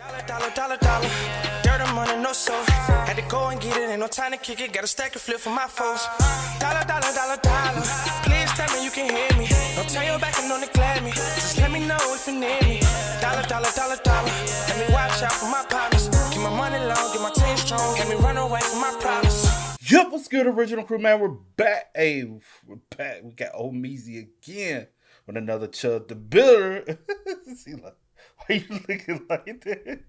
Dollar. Dirt and money, no soul. Had to go and get it, ain't no time to kick it. Got a stack and flip for my foes. Dollar. Please tell me you can hear me. Don't turn your back and don't neglect me. Just let me know if you need me. Dollar. Let me watch out for my partners. Keep my money long, get my team strong. Let me run away from my problems. Yup, what's good, original crew, man? We're back. Hey, we're back. We got old Meezy again with another Chud the Builder. See, like, why you looking like that?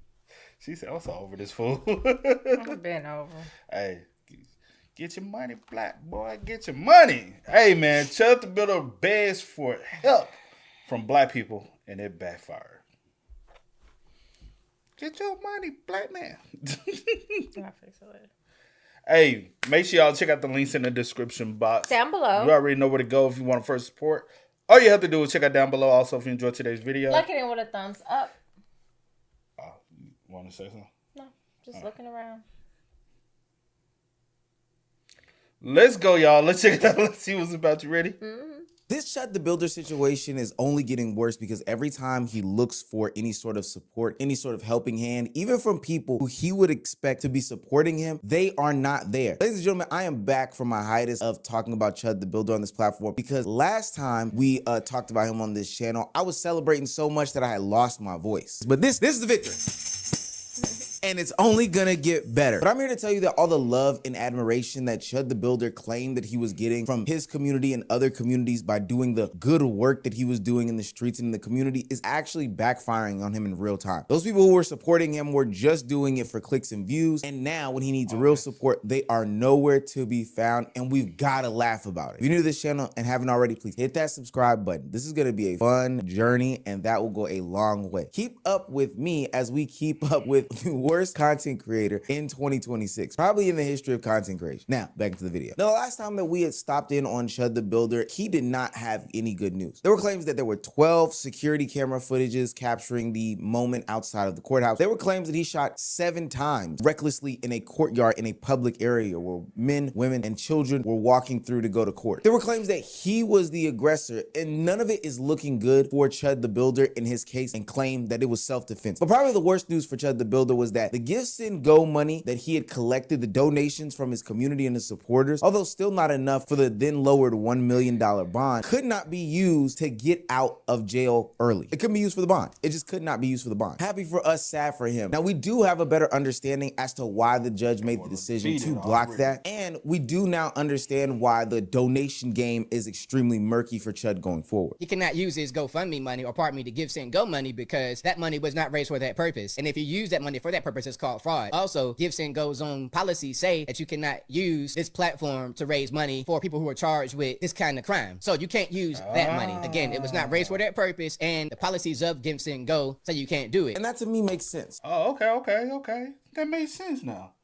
She said, I'm so over this fool. I've been over. Hey, get your money, black boy. Get your money. Hey, man, Chud the Builder begs for help from black people, and it backfired. Get your money, black man. I'll fix it later. Hey, make sure y'all check out the links in the description box. Down below. You already know where to go if you want to first support. All you have to do is check out down below. Also, if you enjoyed today's video. Look at it with a thumbs up. You want to say something? No, just looking around. Let's go, y'all. Let's check it out. Let's see what's about. You ready? Mm-hmm. This Chud the Builder situation is only getting worse because every time he looks for any sort of support, any sort of helping hand, even from people who he would expect to be supporting him, they are not there. Ladies and gentlemen, I am back from my hiatus of talking about Chud the Builder on this platform because last time we talked about him on this channel, I was celebrating so much that I had lost my voice. But this is the victory. And it's only gonna get better. But I'm here to tell you that all the love and admiration that Chud the Builder claimed that he was getting from his community and other communities by doing the good work that he was doing in the streets and in the community is actually backfiring on him in real time. Those people who were supporting him were just doing it for clicks and views. And now when he needs real support, they are nowhere to be found. And we've gotta laugh about it. If you're new to this channel and haven't already, please hit that subscribe button. This is gonna be a fun journey and that will go a long way. Keep up with me as we keep up with the worst content creator in 2026, probably in the history of content creation. Now, back into the video. Now, the last time that we had stopped in on Chud the Builder, he did not have any good news. There were claims that there were 12 security camera footages capturing the moment outside of the courthouse. There were claims that he shot 7 times recklessly in a courtyard in a public area where men, women, and children were walking through to go to court. There were claims that he was the aggressor, and none of it is looking good for Chud the Builder in his case, and claimed that it was self-defense. But probably the worst news for Chud the Builder was that the gifts and go money that he had collected, the donations from his community and his supporters, although still not enough for the then lowered $1 million bond, could not be used to get out of jail early. It couldn't be used for the bond. It just could not be used for the bond. Happy for us, sad for him. Now, we do have a better understanding as to why the judge made the decision to block that, and we do now understand why the donation game is extremely murky for Chud going forward. He cannot use his GoFundMe money, or pardon me, the Give, Send, Go money, because that money was not raised for that purpose. And if you use that money for that purpose, it's called fraud. Also, Give, Send, Go's own policies say that you cannot use this platform to raise money for people who are charged with this kind of crime. So you can't use that money. Again, it was not raised for that purpose, and the policies of Give, Send, Go say you can't do it. And that to me makes sense. Oh, okay. That makes sense now.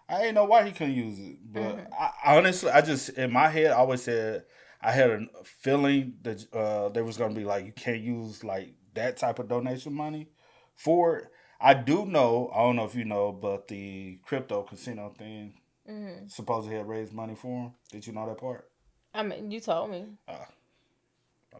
I didn't know why he couldn't use it, but I honestly, I just, in my head, I always said, I had a feeling that there was going to be like, you can't use like that type of donation money for it. I do know, I don't know if you know, but the crypto casino thing supposedly had raised money for him. Did you know that part? I mean, you told me. My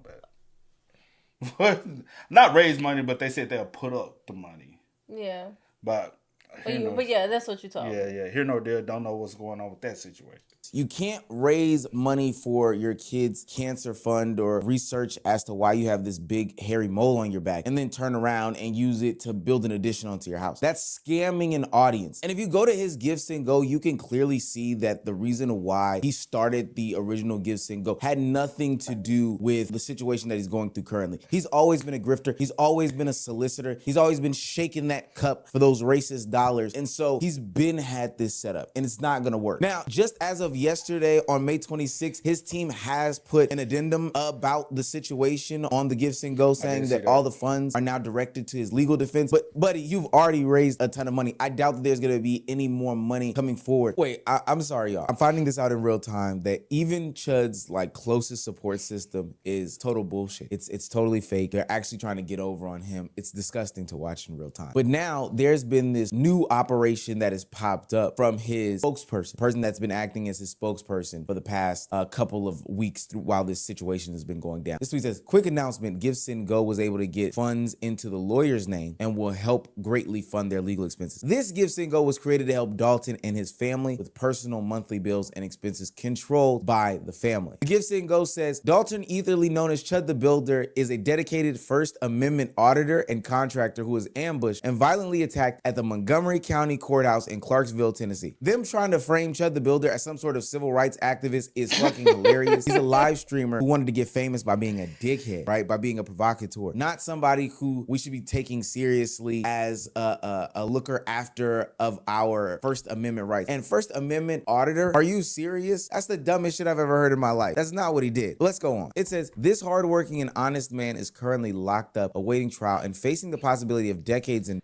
bad. Not raise money, but they said they'll put up the money. Yeah. But yeah, that's what you told me. Yeah. Here nor there, don't know what's going on with that situation. You can't raise money for your kid's cancer fund or research as to why you have this big hairy mole on your back and then turn around and use it to build an addition onto your house. That's scamming an audience. And if you go to his Give, Send, Go, you can clearly see that the reason why he started the original Give, Send, Go had nothing to do with the situation that he's going through currently. He's always been a grifter. He's always been a solicitor. He's always been shaking that cup for those racist dollars. And so he's been had this set up and it's not gonna work. Now, just as of yesterday on May 26th, his team has put an addendum about the situation on the Give, Send, Go, saying that all the funds are now directed to his legal defense. But buddy, you've already raised a ton of money. I doubt that there's gonna be any more money coming forward. Wait, I'm sorry, y'all. I'm finding this out in real time that even Chud's like closest support system is total bullshit. It's totally fake. They're actually trying to get over on him. It's disgusting to watch in real time. But now there's been this new new operation that has popped up from his spokesperson, person that's been acting as his spokesperson for the past couple of weeks while this situation has been going down. This tweet says, quick announcement, GiveSendGo was able to get funds into the lawyer's name and will help greatly fund their legal expenses. This GiveSendGo was created to help Dalton and his family with personal monthly bills and expenses controlled by the family. The GiveSendGo says, Dalton, etherly known as Chud the Builder, is a dedicated First Amendment auditor and contractor who was ambushed and violently attacked at the Montgomery County Courthouse in Clarksville, Tennessee. Them trying to frame Chud the Builder as some sort of civil rights activist is fucking hilarious. He's a live streamer who wanted to get famous by being a dickhead, right? By being a provocateur, not somebody who we should be taking seriously as a looker after of our First Amendment rights. And First Amendment auditor, are you serious? That's the dumbest shit I've ever heard in my life. That's not what he did. Let's go on. It says, this hardworking and honest man is currently locked up, awaiting trial and facing the possibility of decades in.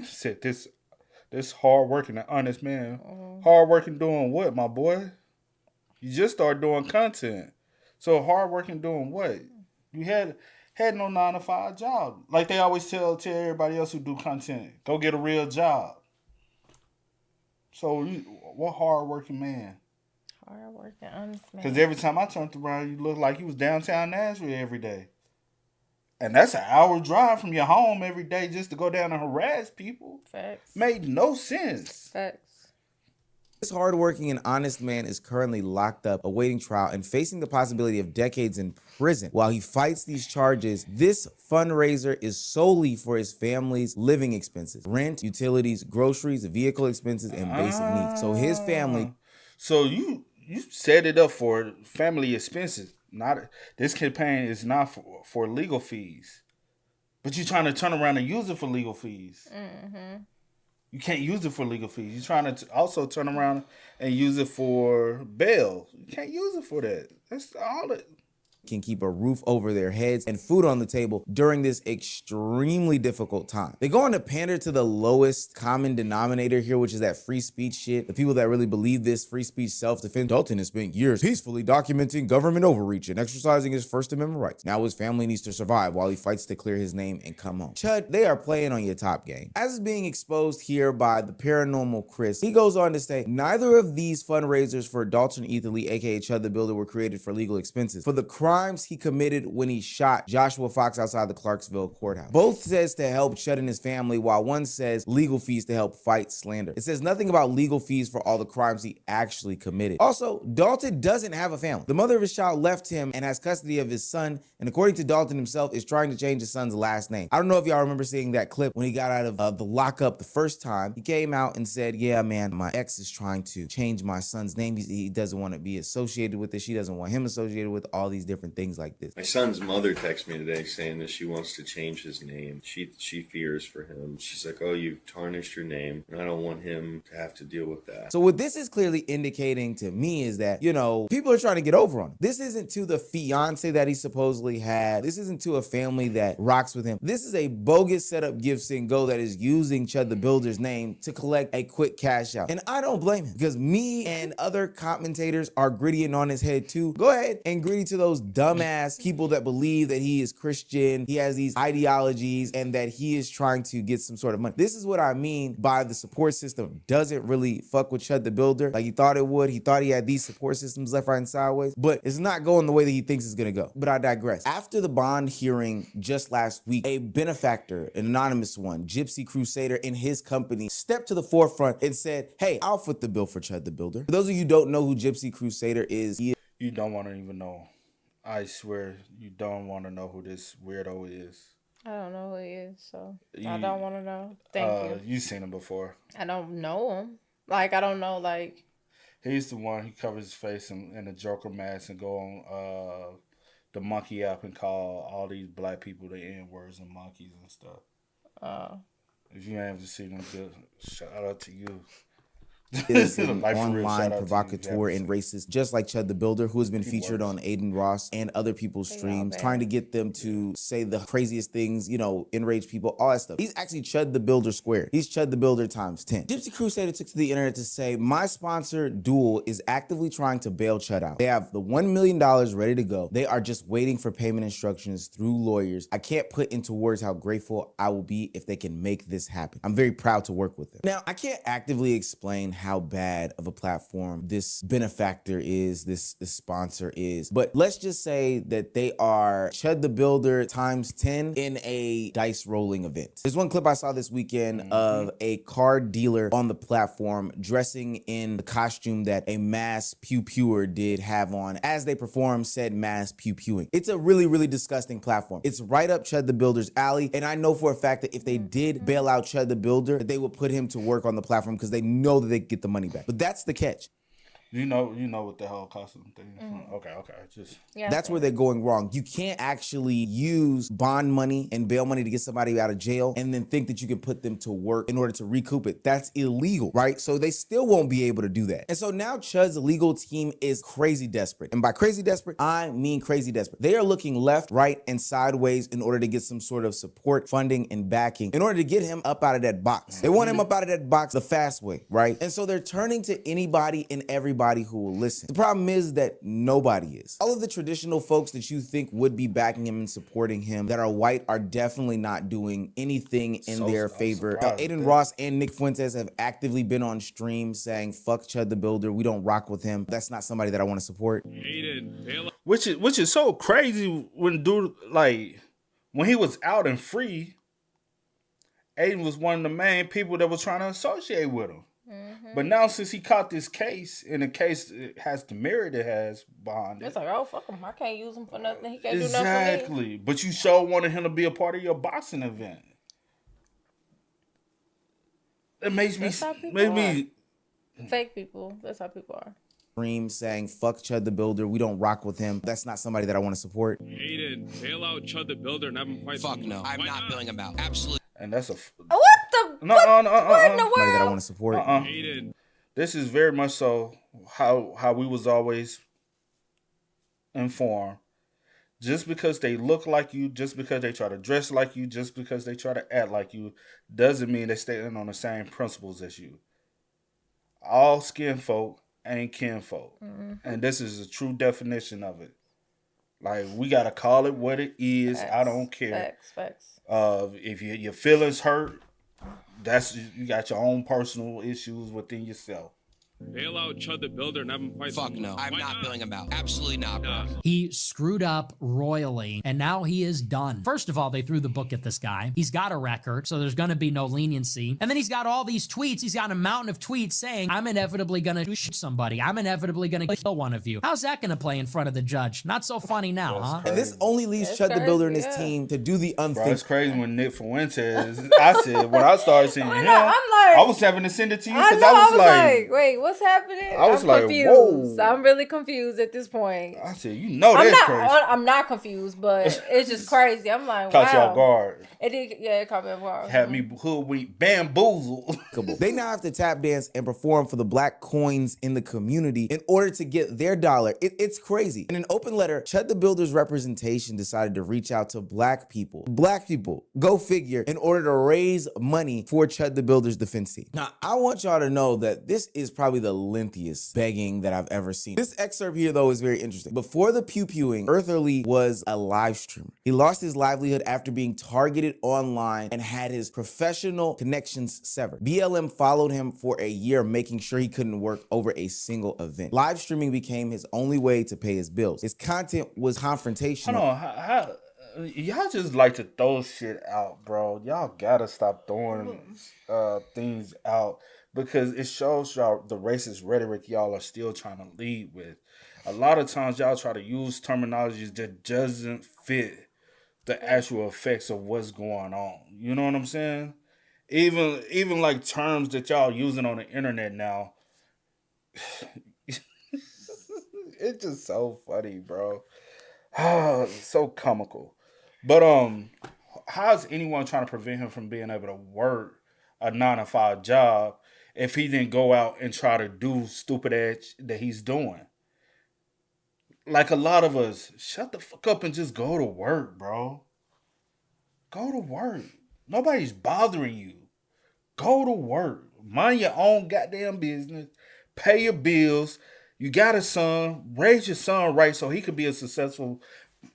Said this hardworking and honest man. Hardworking doing what, my boy? You just started doing content. So hardworking doing what? You had no 9-to-5 job. Like they always tell everybody else who do content, go get a real job. So what hardworking man? Hardworking, honest man. Because every time I turned around, you looked like you was downtown Nashville every day. And that's an hour drive from your home every day just to go down and harass people. Facts. Made no sense. Facts. This hardworking and honest man is currently locked up, awaiting trial and facing the possibility of decades in prison. While he fights these charges, this fundraiser is solely for his family's living expenses, rent, utilities, groceries, vehicle expenses, and basic needs. So his family. So you set it up for family expenses. This campaign is not for legal fees, but you're trying to turn around and use it for legal fees. Mm-hmm. You can't use it for legal fees. You're trying to also turn around and use it for bail. You can't use it for that. That's all it. Can keep a roof over their heads and food on the table during this extremely difficult time. They go on to pander to the lowest common denominator here, which is that free speech shit. The people that really believe this free speech self-defense. Dalton has spent years peacefully documenting government overreach and exercising his First Amendment rights. Now his family needs to survive while he fights to clear his name and come home. Chud, they are playing on your top game. As is being exposed here by the paranormal Chris, he goes on to say, neither of these fundraisers for Dalton Etherly, aka Chud the Builder, were created for legal expenses. For the crimes he committed when he shot Joshua Fox outside the Clarksville courthouse. Both says to help Chud and his family, while one says legal fees to help fight slander. It says nothing about legal fees for all the crimes he actually committed. Also, Dalton doesn't have a family. The mother of his child left him and has custody of his son, and according to Dalton himself, is trying to change his son's last name. I don't know if y'all remember seeing that clip when he got out of the lockup the first time. He came out and said, yeah, man, my ex is trying to change my son's name. He doesn't want to be associated with it. She doesn't want him associated with all these different things like this. My son's mother texted me today saying that she wants to change his name. She fears for him. She's like, oh, you've tarnished your name, and I don't want him to have to deal with that. So what this is clearly indicating to me is that, people are trying to get over on him. This isn't to the fiance that he supposedly had. This isn't to a family that rocks with him. This is a bogus setup GiveSendGo that is using Chud the Builder's name to collect a quick cash out. And I don't blame him, because me and other commentators are grittying on his head too. Go ahead and gritty to those dumbass people that believe that he is Christian, he has these ideologies, and that he is trying to get some sort of money. This is what I mean by the support system doesn't really fuck with Chud the Builder like he thought it would. He thought he had these support systems left, right, and sideways, but it's not going the way that he thinks it's gonna go. But I digress. After the bond hearing just last week, a benefactor, an anonymous one, Gypsy Crusader in his company, stepped to the forefront and said, hey, I'll foot the bill for Chud the Builder. For those of you who don't know who Gypsy Crusader is, You don't want to even know. I swear you don't want to know who this weirdo is. I don't know who he is, so I don't want to know. Thank you. You've seen him before. I don't know him. I don't know, He's the one who covers his face in a Joker mask and go on the monkey app and call all these black people the N-words and monkeys and stuff. If you haven't seen him, shout out to you. is an Like, for real, online shout out to you, provocateur and Gabby. racist, just like Chud the Builder, who has been featured works. on Aiden Ross and other people's streams, bad. trying to get them to say the craziest things, you know, enrage people, all that stuff. He's actually Chud the Builder squared. He's Chud the Builder times 10. Gypsy Crusader took to the internet to say, my sponsor, Duel, is actively trying to bail Chud out. They have the $1 million ready to go. They are just waiting for payment instructions through lawyers. I can't put into words how grateful I will be if they can make this happen. I'm very proud to work with them. Now, I can't actively explain how bad of a platform this benefactor is, this sponsor is, but let's just say that they are Chud the Builder times 10 in a dice rolling event. There's one clip I saw this weekend of a card dealer on the platform dressing in the costume that a mass pew-pewer did have on as they perform said mass pew-pewing. It's a really, really disgusting platform. It's right up Chud the Builder's alley, and I know for a fact that if they did bail out Chud the Builder, that they would put him to work on the platform because they know that they get the money back. But that's the catch. You know what the whole costume thing is. Okay. Just That's where they're going wrong. You can't actually use bond money and bail money to get somebody out of jail and then think that you can put them to work in order to recoup it. That's illegal, right? So they still won't be able to do that. And so now Chud's legal team is crazy desperate. And by crazy desperate, I mean crazy desperate. They are looking left, right, and sideways in order to get some sort of support, funding, and backing in order to get him up out of that box. They want him up out of that box the fast way, right? And so they're turning to anybody and everybody who will listen. The problem is that nobody is. All of the traditional folks that you think would be backing him and supporting him that are white are definitely not doing anything in their favor. Aiden Ross and Nick Fuentes have actively been on stream saying, fuck Chud the Builder, we don't rock with him. That's not somebody that I want to support. which is so crazy when dude, like, when he was out and free, Aiden was one of the main people that was trying to associate with him. But now since he caught this case, and the case has the merit it has behind it. It's like, oh, fuck him. I can't use him for nothing. He can't do nothing for me. Exactly. But you sure wanted him to be a part of your boxing event. It makes me... That's how people Fake people. That's how people are. Stream saying, fuck Chud the Builder, we don't rock with him. That's not somebody that I want to support. Aiden, bail out Chud the Builder and have him fight. Fuck no. I'm not bailing him out. Absolutely. And that's a... What the... No. What in the Somebody that I world? want to support. Aiden. This is very much so how we was always informed. Just because they look like you, just because they try to dress like you, just because they try to act like you, doesn't mean they stand on the same principles as you. All skin folk ain't kinfolk. And this is a true definition of it. Like, we got to call it what it is. I don't care. Facts. If your feelings hurt, you got your own personal issues within yourself. Bail out Chud the Builder and have him fight. Fuck no. I'm not bailing him out. Absolutely not, bro. He screwed up royally, and now he is done. First of all, they threw the book at this guy. He's got a record, so there's going to be no leniency. And then he's got all these tweets. He's got a mountain of tweets saying, I'm inevitably going to shoot somebody. I'm inevitably going to kill one of you. How's that going to play in front of the judge? Not so funny now, huh? And this only leaves Chud the Builder and his team to do the Bro, unthinkable. it's crazy when Nick Fuentes, I said, when I started seeing him, I'm like... I was having to send it to you I because know, I was like, wait, what's happening? I was I'm like, confused. whoa. I'm really confused at this point. I said, that's crazy. I'm not confused, but it's just crazy. I'm like, Caught you wow. off guard. It caught me off guard. Had me hoodwinked, bamboozled. They now have to tap dance and perform for the black coins in the community in order to get their dollar. It's crazy. In an open letter, Chud the Builder's representation decided to reach out to black people. Black people, go figure, in order to raise money for Chud the Builder's defense team. Now, I want y'all to know that this is probably the lengthiest begging that I've ever seen. This excerpt here, though, is very interesting. Before the pew-pewing, Eartherly was a live streamer. He lost his livelihood after being targeted online and had his professional connections severed. BLM followed him for a year, making sure he couldn't work over a single event. Live streaming became his only way to pay his bills. His content was confrontational. Hold on, how y'all just like to throw shit out, bro. Y'all gotta stop throwing things out because it shows y'all the racist rhetoric y'all are still trying to lead with. A lot of times y'all try to use terminologies that doesn't fit the actual effects of what's going on. You know what I'm saying? Even like terms that y'all using on the internet now. It's just so funny, bro. So comical. But how is anyone trying to prevent him from being able to work a 9-to-5 job if he didn't go out and try to do stupid ass that he's doing. Like a lot of us, shut the fuck up and just go to work, bro. Go to work. Nobody's bothering you. Go to work. Mind your own goddamn business. Pay your bills. You got a son. Raise your son right so he could be a successful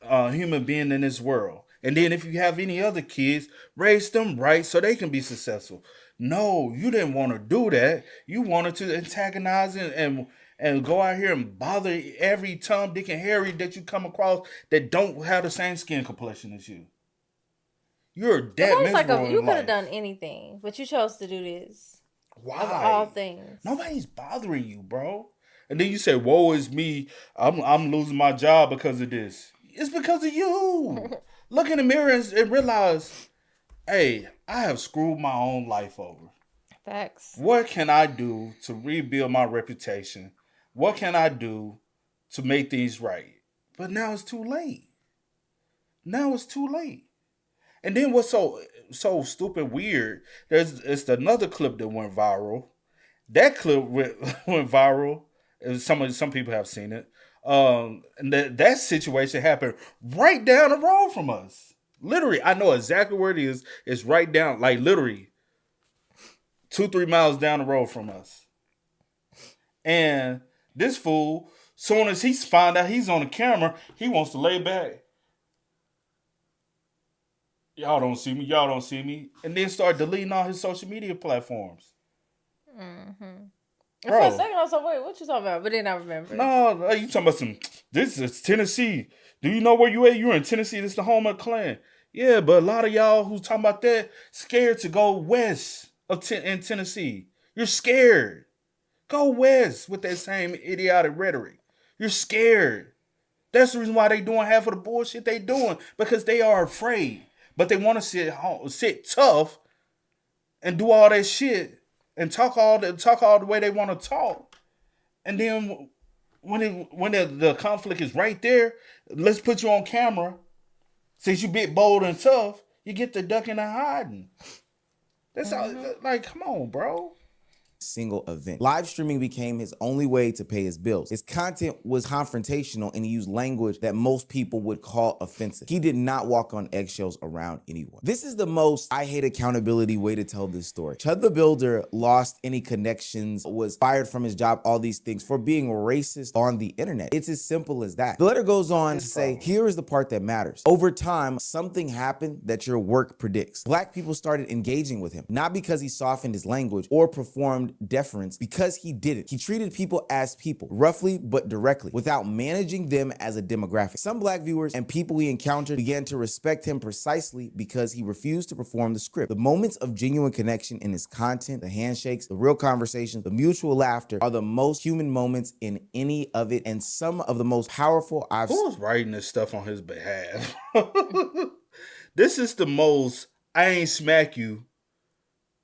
human being in this world. And then if you have any other kids, raise them right so they can be successful. No, you didn't want to do that. You wanted to antagonize and go out here and bother every Tom, Dick, and Harry that you come across that don't have the same skin complexion as you. You're that It's like miserable you in could have life. done anything, but you chose to do this. Why? Of all things. Nobody's bothering you, bro. And then you say, "Woe is me. I'm losing my job because of this." It's because of you. Look in the mirror and realize, hey, I have screwed my own life over. Facts. What can I do to rebuild my reputation? What can I do to make things right? But now it's too late. Now it's too late. And then what's so stupid weird, it's another clip that went viral. That clip went viral. Some people have seen it. And that situation happened right down the road from us. Literally, I know exactly where it is. It's right down, like literally 2-3 miles down the road from us. And this fool, soon as he find out he's on the camera, he wants to lay back. Y'all don't see me. Y'all don't see me. And then start deleting all his social media platforms. Mm-hmm. Bro. For a second, I was like, wait, what you talking about? But then I remember. No, you talking about this is Tennessee. Do you know where you at? You're in Tennessee. This is the home of the Klan. Yeah, but a lot of y'all who's talking about that scared to go west in Tennessee. You're scared. Go west with that same idiotic rhetoric. You're scared. That's the reason why they doing half of the bullshit they doing, because they are afraid. But they want to sit tough and do all that shit and talk all the way they want to talk. And then when the conflict is right there, let's put you on camera. Since you bit bold and tough, you get the ducking and hiding. That's all. Like, come on, bro. Single event. Live streaming became his only way to pay his bills. His content was confrontational and he used language that most people would call offensive. He did not walk on eggshells around anyone. This is the most I hate accountability way to tell this story. Chud the Builder lost any connections, was fired from his job, all these things for being racist on the internet. It's as simple as that. The letter goes on to say, here is the part that matters. Over time, something happened that your work predicts. Black people started engaging with him, not because he softened his language or performed deference, because he didn't. He treated people as people, roughly but directly, without managing them as a demographic. Some black viewers and people he encountered began to respect him precisely because he refused to perform the script. The moments of genuine connection in his content, the handshakes, the real conversations, the mutual laughter are the most human moments in any of it, and some of the most powerful I've seen. Who's writing this stuff on his behalf? This is the most I ain't smack you.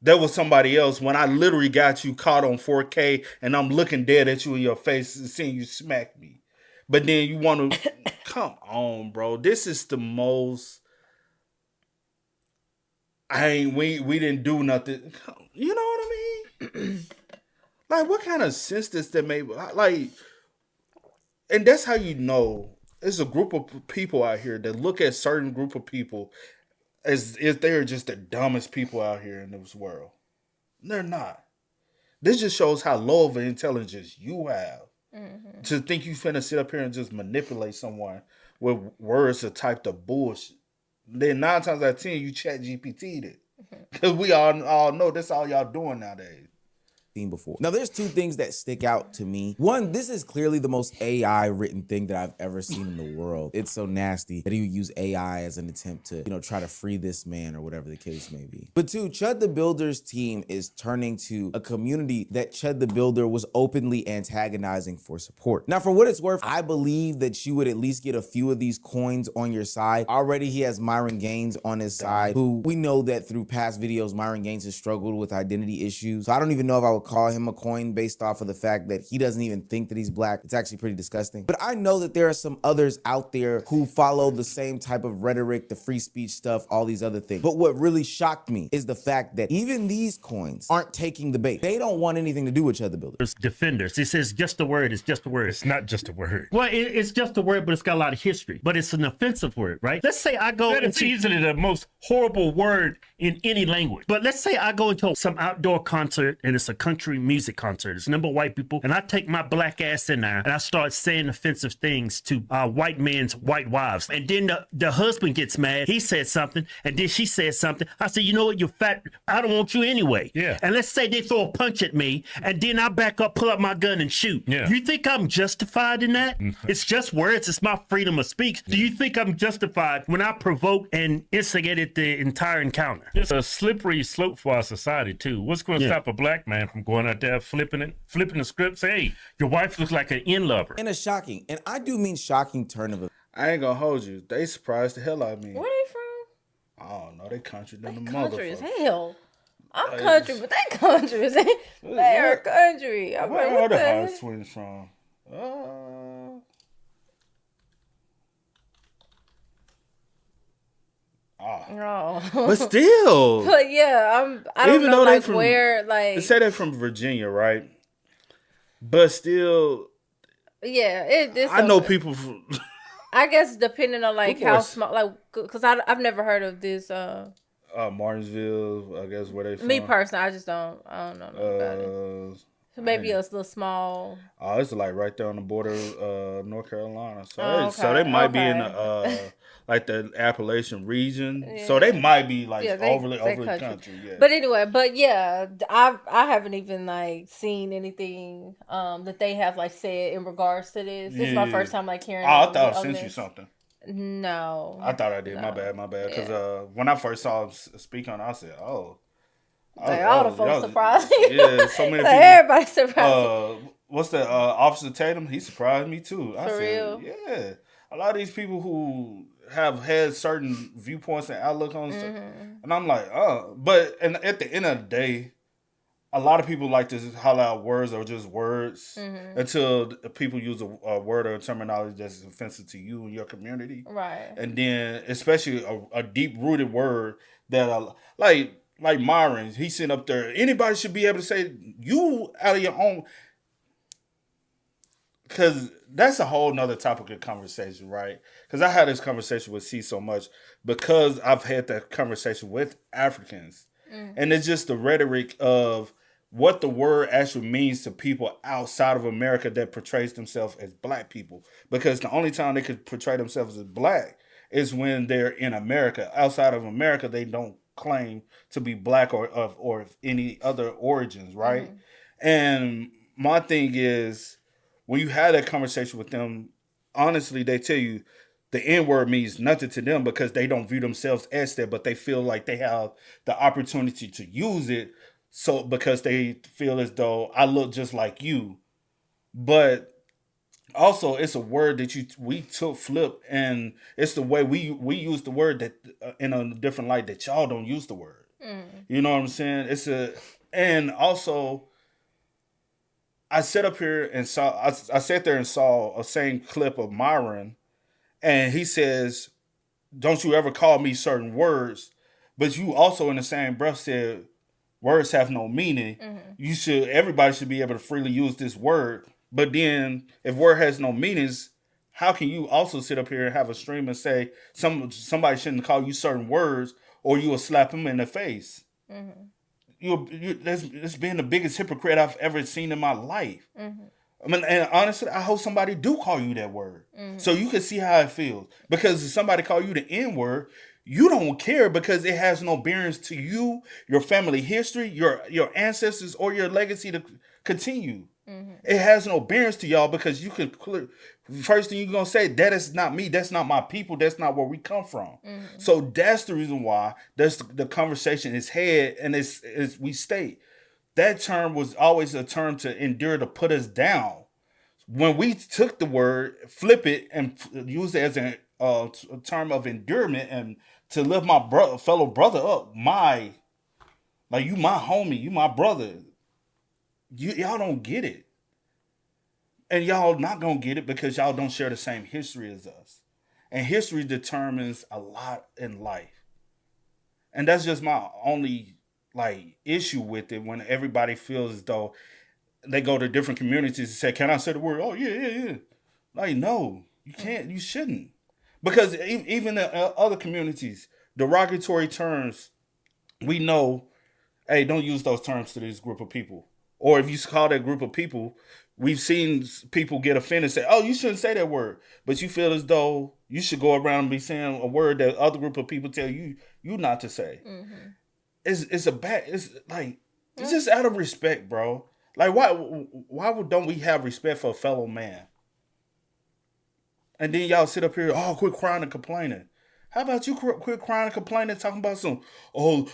That was somebody else when I literally got you caught on 4K and I'm looking dead at you in your face and seeing you smack me. But then you want to, come on, bro. This is the most, we didn't do nothing. You know what I mean? Like, what kind of sense does that make? Like, and that's how you know there's a group of people out here that look at certain group of people as if they're just the dumbest people out here in this world. They're not. This just shows how low of an intelligence you have. Mm-hmm. To think you finna sit up here and just manipulate someone with words that typed of bullshit. Then 9 times out of 10, you chat GPT'd it. Because we all know that's all y'all doing nowadays. Before. Now, there's 2 things that stick out to me. One, this is clearly the most AI written thing that I've ever seen in the world. It's so nasty that he would use AI as an attempt to, try to free this man or whatever the case may be. But 2, Chud the Builder's team is turning to a community that Chud the Builder was openly antagonizing for support. Now, for what it's worth, I believe that you would at least get a few of these coins on your side. Already, he has Myron Gaines on his side, who we know that through past videos, Myron Gaines has struggled with identity issues. So I don't even know if I would call him a coin based off of the fact that he doesn't even think that he's black. It's actually pretty disgusting. But I know that there are some others out there who follow the same type of rhetoric, the free speech stuff, all these other things. But what really shocked me is the fact that even these coins aren't taking the bait. They don't want anything to do with Chud the Builder. Defenders. It says just a word. It's just a word. It's not just a word. Well, it's just a word, but it's got a lot of history. But it's an offensive word, right? Let's say I go into easily the most horrible word in any language. But let's say I go into some outdoor concert and it's a country music concert. It's a number of white people, and I take my black ass in there and I start saying offensive things to white men's white wives. And then the husband gets mad. He said something, and then she said something. I said, you know what, you're fat. I don't want you anyway. Yeah. And let's say they throw a punch at me, and then I back up, pull up my gun, and shoot. Yeah. You think I'm justified in that? It's just words. It's my freedom of speech. Do you think I'm justified when I provoke and instigated the entire encounter? It's a slippery slope for our society too. What's going to stop a black man from going out there flipping the script? Say, hey, your wife looks like an in-lover. And a shocking, and I do mean shocking turn of events. I ain't gonna hold you. They surprised the hell out of me. Where they from? I don't know. They country than the Country as motherfucker. hell. I'm country, but they country as hell. They are country. I'm like, Where what are the the hard heck? swings from? No. But still. But yeah, I don't Even know though they like from, where like they say they're from Virginia, right? But still, yeah, it's I know people from. I guess depending on like Of how course. small, like, cause I've never heard of this. Martinsville, I guess where they from. Me personally, I don't know about it. So maybe a little small. Oh, it's like right there on the border of North Carolina. So, Oh, so they okay, might be in okay. the like the Appalachian region. Yeah. So they might be like overly country. Yeah. But anyway, I haven't even like seen anything that they have like said in regards to this. This is my first time like hearing. I thought I sent you something. No, I thought I did. No. My bad. Because when I first saw him speak on it, I said, "Oh, all the folks surprised me." Yeah, so many people. Everybody surprised me. What's that? Officer Tatum? He surprised me too. I said, real? Yeah. A lot of these people who have had certain viewpoints and outlook on stuff, and I'm like, but at the end of the day, a lot of people like to holler out words or just words until people use a word or a terminology that's offensive to you and your community. Right. And then, especially a deep-rooted word that, like Myron, he's sitting up there. Anybody should be able to say, you out of your own... Because that's a whole nother topic of conversation, right? Because I had this conversation with C so much because I've had that conversation with Africans. And it's just the rhetoric of what the word actually means to people outside of America that portrays themselves as black people. Because the only time they could portray themselves as black is when they're in America. Outside of America, they don't claim to be black or of any other origins, right? And my thing is, when you have that conversation with them, honestly, they tell you the N-word means nothing to them because they don't view themselves as that, but they feel like they have the opportunity to use it so because they feel as though I look just like you. But also, it's a word that we took flip, and it's the way we use the word that in a different light that y'all don't use the word. You know what I'm saying? And also, I sat up here and I sat there and saw a same clip of Myron, and he says, "Don't you ever call me certain words?" But you also in the same breath said, "Words have no meaning. Everybody should be able to freely use this word." But then, if word has no meanings, how can you also sit up here and have a stream and say somebody shouldn't call you certain words, or you will slap him in the face? That's been the biggest hypocrite I've ever seen in my life. I mean, and honestly, I hope somebody do call you that word, so you can see how it feels. Because if somebody call you the N-word, you don't care because it has no bearings to you, your family history, your ancestors, or your legacy to continue. It has no bearings to y'all because you can first thing you're gonna say, that is not me, that's not my people, that's not where we come from. So that's the reason why the conversation is had, and it's we state that term was always a term to endure, to put us down. When we took the word, flip it, and use it as a term of endurement and to lift my fellow brother up, you my homie, you my brother. y'all don't get it. And y'all not going to get it because y'all don't share the same history as us. And history determines a lot in life. And that's just my only issue with it, when everybody feels as though they go to different communities and say, can I say the word? Oh, yeah. Like, no, you can't. You shouldn't. Because even in other communities, derogatory terms, we know, hey, don't use those terms to this group of people. Or if you call that group of people, we've seen people get offended and say, oh, you shouldn't say that word. But you feel as though you should go around and be saying a word that other group of people tell you not to say. Mm-hmm. It's just out of respect, bro. Like, why don't we have respect for a fellow man? And then y'all sit up here, oh, quit crying and complaining. How about you quit crying and complaining, talking about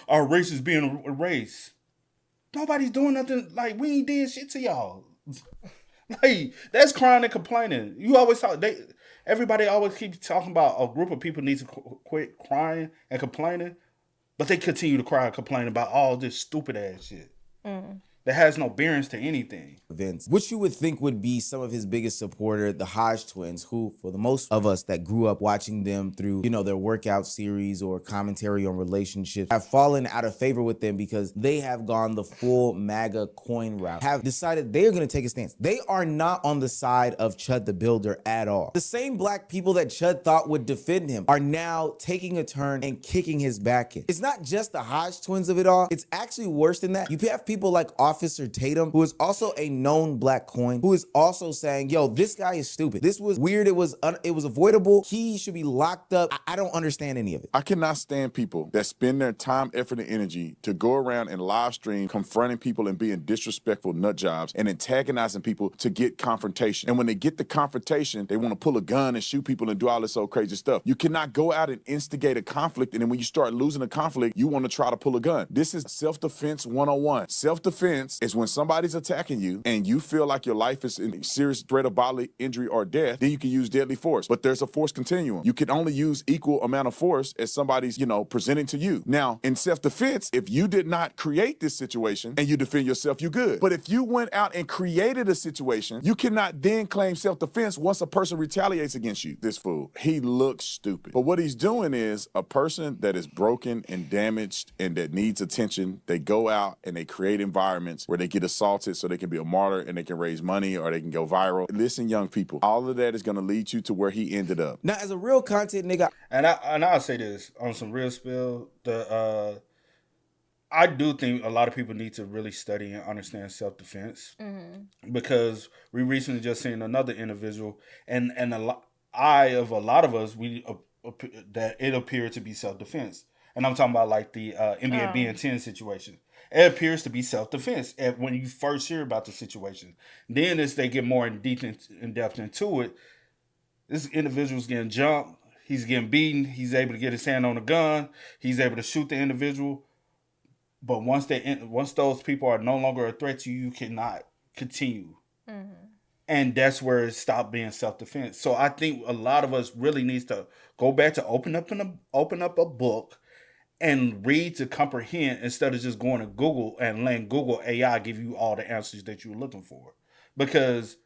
our race is being erased? Nobody's doing nothing. Like, we ain't did shit to y'all. Like, that's crying and complaining. You always everybody always keeps talking about a group of people needs to quit crying and complaining, but they continue to cry and complain about all this stupid ass shit. That has no bearings to anything. Events, which you would think would be some of his biggest supporter, the Hodge twins, who, for the most of us that grew up watching them through, their workout series or commentary on relationships, have fallen out of favor with them because they have gone the full MAGA coin route, have decided they are going to take a stance. They are not on the side of Chud the Builder at all. The same black people that Chud thought would defend him are now taking a turn and kicking his back in. It's not just the Hodge twins of it all. It's actually worse than that. You have people like Officer Tatum, who is also a known black coin, who is also saying, yo, this guy is stupid. This was weird. It was avoidable. He should be locked up. I don't understand any of it. I cannot stand people that spend their time, effort, and energy to go around and live stream confronting people and being disrespectful nut jobs and antagonizing people to get confrontation. And when they get the confrontation, they want to pull a gun and shoot people and do all this old crazy stuff. You cannot go out and instigate a conflict, and then when you start losing a conflict, you want to try to pull a gun. This is self-defense 101. Self-defense is when somebody's attacking you and you feel like your life is in serious threat of bodily injury or death, then you can use deadly force. But there's a force continuum. You can only use equal amount of force as somebody's, presenting to you. Now, in self-defense, if you did not create this situation and you defend yourself, you good. But if you went out and created a situation, you cannot then claim self-defense once a person retaliates against you. This fool, he looks stupid. But what he's doing is a person that is broken and damaged and that needs attention, they go out and they create environments where they get assaulted so they can be a martyr and they can raise money or they can go viral. Listen, young people, all of that is going to lead you to where he ended up. Now, as a real content nigga, and I'll say this on some real spill, I do think a lot of people need to really study and understand self-defense, because we recently just seen another individual and a lot of us, that it appeared to be self-defense. And I'm talking about like the NBA Ben 10 situation. It appears to be self-defense when you first hear about the situation. Then as they get more in depth into it, this individual's getting jumped. He's getting beaten. He's able to get his hand on a gun. He's able to shoot the individual. But once those people are no longer a threat to you, you cannot continue. And that's where it stopped being self-defense. So I think a lot of us really needs to go back to open up a book and read to comprehend instead of just going to Google and letting Google AI give you all the answers that you're looking for. Because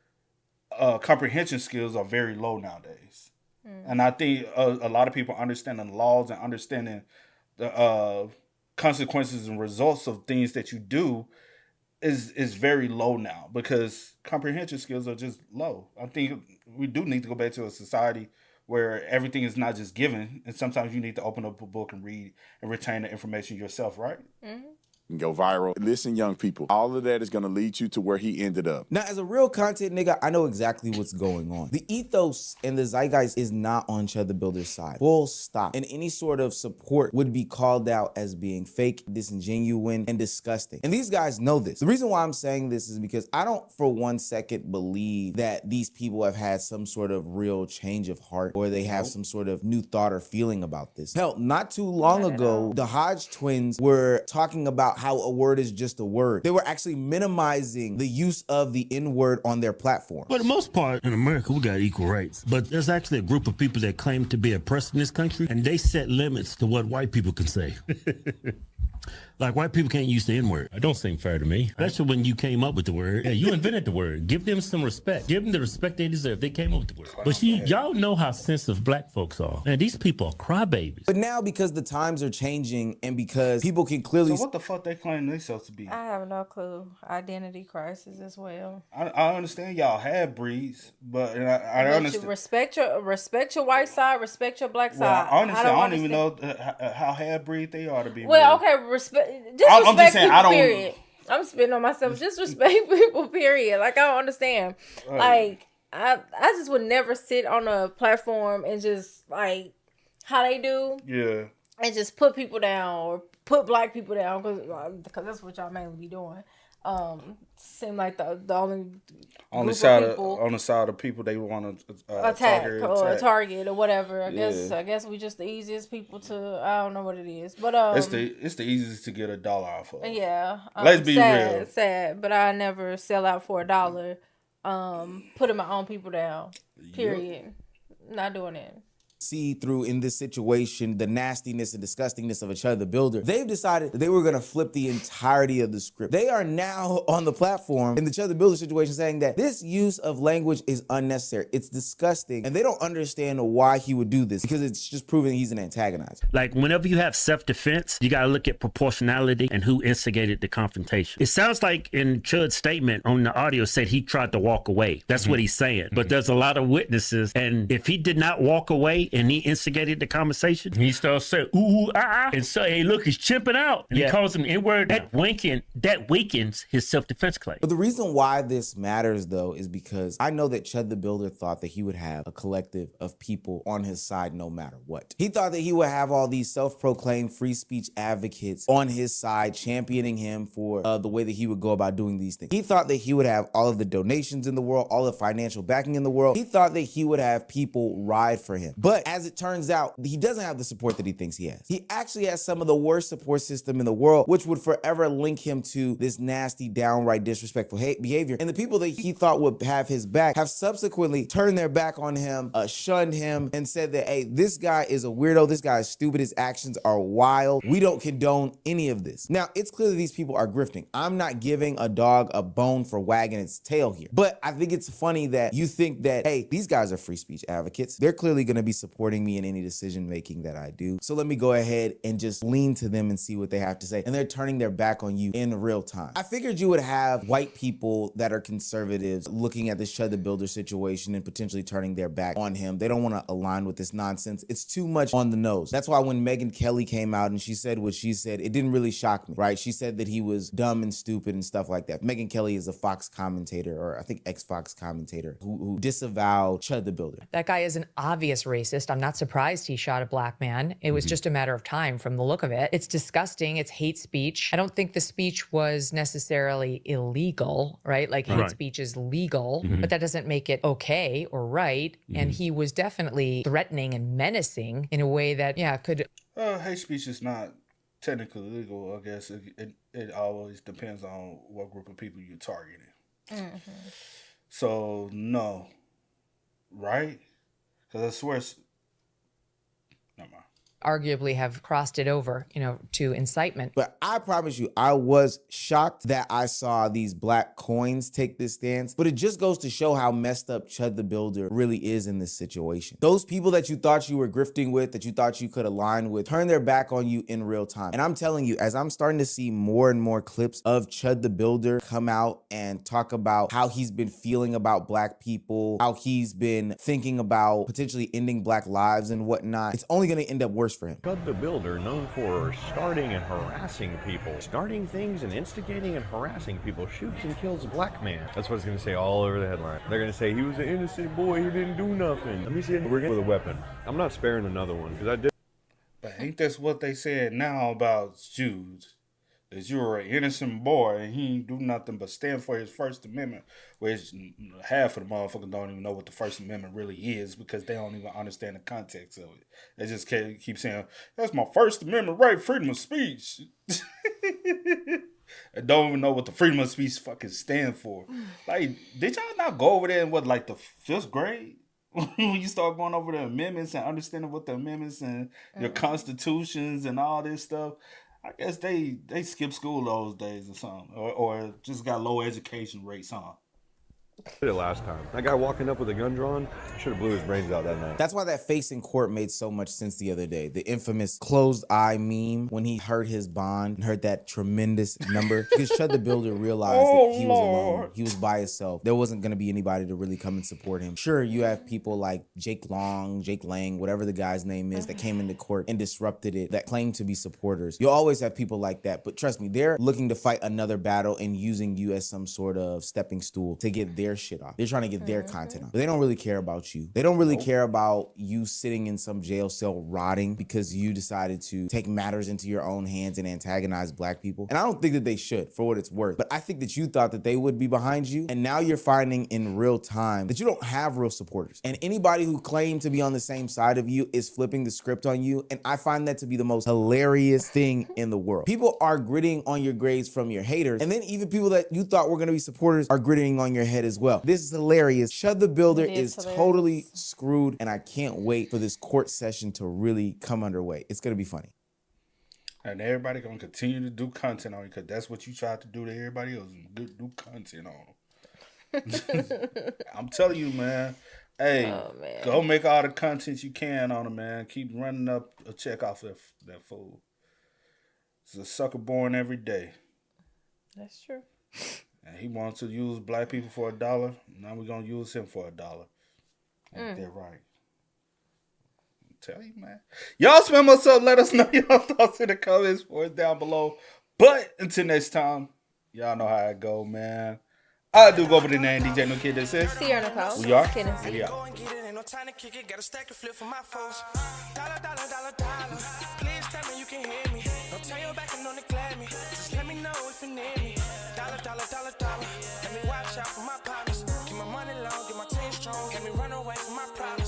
comprehension skills are very low nowadays. And I think a lot of people understanding laws and understanding the consequences and results of things that you do is very low now, because comprehension skills are just low. I think we do need to go back to a society where everything is not just given, and sometimes you need to open up a book and read and retain the information yourself, right? Go viral. Listen, young people, all of that is going to lead you to where he ended up. Now, as a real content nigga, I know exactly what's going on. The ethos and the zeitgeist is not on Chud the Builder's side. Full stop. And any sort of support would be called out as being fake, disingenuous, and disgusting. And these guys know this. The reason why I'm saying this is because I don't for 1 second believe that these people have had some sort of real change of heart, or they have some sort of new thought or feeling about this. Hell, not too long ago, the Hodge twins were talking about how a word is just a word. They were actually minimizing the use of the N-word on their platform. For the most part, in America, we got equal rights. But there's actually a group of people that claim to be oppressed in this country, and they set limits to what white people can say. Like white people can't use the N-word. That don't seem fair to me. Especially when you came up with the word. Yeah, you invented the word. Give them some respect. Give them the respect they deserve. They came up with the word. But y'all know how sensitive black folks are. Man, these people are crybabies. But now because the times are changing and because people can clearly... So what the fuck they claim themselves to be? I have no clue. Identity crisis as well. I understand y'all have breeds, but I understand. You respect your white side, respect your black side. Honestly, I don't even know how half breed they are to be. Well, okay, respect. I'm just saying, people, period. I'm spitting on myself. Just respect people, period. Like, I don't understand. Like, I just would never sit on a platform and just, like, how they do. Yeah. And just put people down or put black people down because that's what y'all mainly be doing. Seem like the only on the side of people they want to attack or target or whatever. I guess we just the easiest people to. I don't know what it is, but it's the easiest to get $1 off of. Yeah, let's be real. Sad, but I never sell out for $1. Putting my own people down. Period. Yep. Not doing it. See through in this situation the nastiness and disgustingness of a Chud the Builder. They've decided that they were going to flip the entirety of the script. They are now on the platform in the Chud the Builder situation saying that this use of language is unnecessary. It's disgusting, and they don't understand why he would do this because it's just proving he's an antagonizer. Like whenever you have self-defense, you got to look at proportionality and who instigated the confrontation. It sounds like in Chud's statement on the audio said he tried to walk away. That's what he's saying. But there's a lot of witnesses, and if he did not walk away and he instigated the conversation, he starts saying, ooh, and so, hey, look, he's chimping out. And he calls him N-word. That weakens his self-defense claim. But the reason why this matters, though, is because I know that Chud the Builder thought that he would have a collective of people on his side no matter what. He thought that he would have all these self-proclaimed free speech advocates on his side, championing him for the way that he would go about doing these things. He thought that he would have all of the donations in the world, all the financial backing in the world. He thought that he would have people ride for him. But as it turns out, he doesn't have the support that he thinks he has. He actually has some of the worst support system in the world, which would forever link him to this nasty, downright disrespectful behavior. And the people that he thought would have his back have subsequently turned their back on him, shunned him, and said that, hey, this guy is a weirdo. This guy is stupid. His actions are wild. We don't condone any of this. Now, it's clear that these people are grifting. I'm not giving a dog a bone for wagging its tail here. But I think it's funny that you think that, hey, these guys are free speech advocates. They're clearly going to be supporting me in any decision making that I do. So let me go ahead and just lean to them and see what they have to say. And they're turning their back on you in real time. I figured you would have white people that are conservatives looking at this Chud the Builder situation and potentially turning their back on him. They don't want to align with this nonsense. It's too much on the nose. That's why when Megyn Kelly came out and she said what she said, it didn't really shock me, right? She said that he was dumb and stupid and stuff like that. Megyn Kelly is a Fox commentator, or I think ex-Fox commentator, who disavowed Chud the Builder. That guy is an obvious racist. I'm not surprised he shot a black man. It was just a matter of time from the look of it. It's disgusting. It's hate speech. I don't think the speech was necessarily illegal, right? Like hate speech is legal, but that doesn't make it okay or right. And he was definitely threatening and menacing in a way that, could... Hate speech is not technically legal, I guess. It always depends on what group of people you're targeting. So, no. Right? Because I swear never mind. Arguably have crossed it over, to incitement. But I promise you, I was shocked that I saw these black coins take this stance, but it just goes to show how messed up Chud the Builder really is in this situation. Those people that you thought you were grifting with, that you thought you could align with, turn their back on you in real time. And I'm telling you, as I'm starting to see more and more clips of Chud the Builder come out and talk about how he's been feeling about black people, how he's been thinking about potentially ending black lives and whatnot, it's only going to end up worse for him. Chud the Builder, known for starting and harassing people, starting things and instigating and harassing people, shoots and kills a black man. That's what it's going to say all over the headline. They're going to say he was an innocent boy, he didn't do nothing. Let me see it. We're getting with a weapon. I'm not sparing another one because I did. But ain't that what they said now about Chud? That you were an innocent boy and he ain't do nothing but stand for his First Amendment, which half of the motherfuckers don't even know what the First Amendment really is because they don't even understand the context of it. They just keep saying, that's my First Amendment right, freedom of speech. And don't even know what the freedom of speech fucking stand for. Like, did y'all not go over there in the 5th grade? When you start going over the amendments and understanding what the amendments and your constitutions and all this stuff, I guess they skip school those days or something, or just got low education rates, huh? Did it last time. That guy walking up with a gun drawn should have blew his brains out that night. That's why that face in court made so much sense the other day. The infamous closed eye meme when he heard his bond and heard that tremendous number. Because Chud the Builder realized that he was alone. He was by himself. There wasn't going to be anybody to really come and support him. Sure, you have people like Jake Lang, whatever the guy's name is, that came into court and disrupted it, that claim to be supporters. You'll always have people like that. But trust me, they're looking to fight another battle and using you as some sort of stepping stool to get their shit off. They're trying to get their content off. But they don't really care about you. They don't really care about you sitting in some jail cell rotting because you decided to take matters into your own hands and antagonize black people. And I don't think that they should, for what it's worth. But I think that you thought that they would be behind you. And now you're finding in real time that you don't have real supporters. And anybody who claimed to be on the same side of you is flipping the script on you. And I find that to be the most hilarious thing in the world. People are gritting on your grades from your haters. And then even people that you thought were going to be supporters are gritting on your head as well. This is hilarious. Chud the Builder is totally screwed, and I can't wait for this court session to really come underway. It's gonna be funny. And everybody gonna continue to do content on you because that's what you tried to do to everybody else. Do content on them. I'm telling you, man. Hey, go make all the content you can on them, man. Keep running up a check off that fool. It's a sucker born every day. That's true. And he wants to use black people for $1. Now we're going to use him for $1. Ain't that right? I'm telling you, man. Y'all spam us up. Let us know your thoughts in the comments for it down below. But until next time, y'all know how it go, man. I do go by the name DJ No Kid That Says. Sierra Nicole. We are. Kiddandce. Yeah. No time to kick it, got a stack of flip for my foes. Dollar. Please tell me you can hear me. Don't turn your back and don't neglect me. Just let me know if you need me. Dollar. Let me watch out for my partners. Keep my money long, get my team strong. Let me run away from my problems.